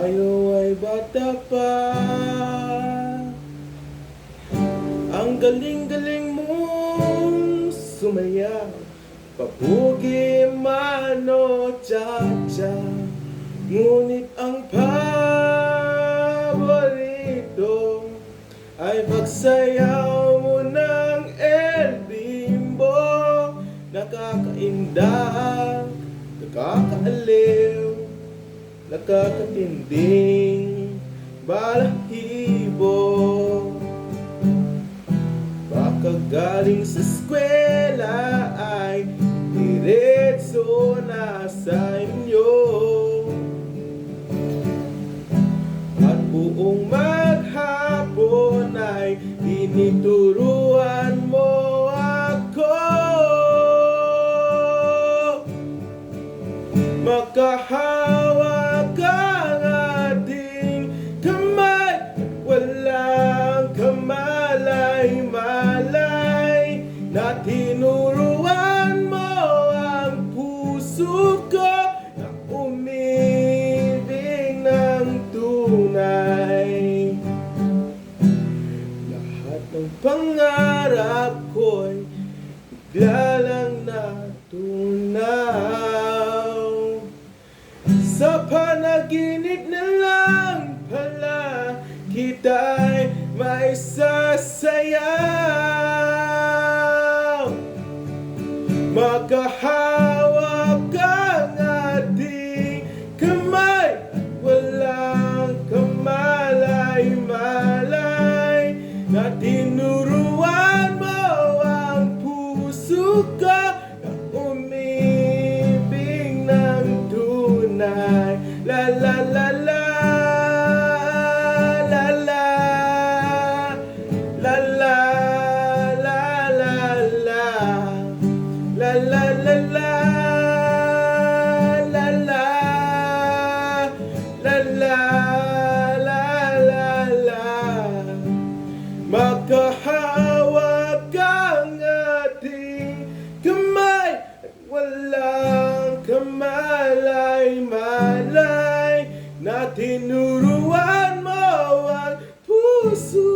tayo ay bata pa. Ang galing-galing mong sumayaw, pabugi man o cha-cha. Ngunit ang paborito ay pagsayaw mo ng El Bimbo. Nakakainda, nakakaaliw, nakakatinding balahibo. Baka galing sa eskwela ay diretso na sa inyo, at buong maghapon ay tinituruan mo ako. Makahawak ang ating kamay, walang kamalay-malay, na tinuruan mo ang puso ko na umibig ng tunay. Lahat ng pangarap ko'y bigla lang natunaw. Sa panaginip na lang pala kita'y may sasayaw. Makahawak ang ating kamay, walang kamalay-malay, na tinuruan mo ang puso ko na umibig ng tunay. La la la la, la la, la la, la la la, la la la la, la la, la la, la la. Makahawak ang ating kamay, walang kamalay-malay, na tinuruan mo ang puso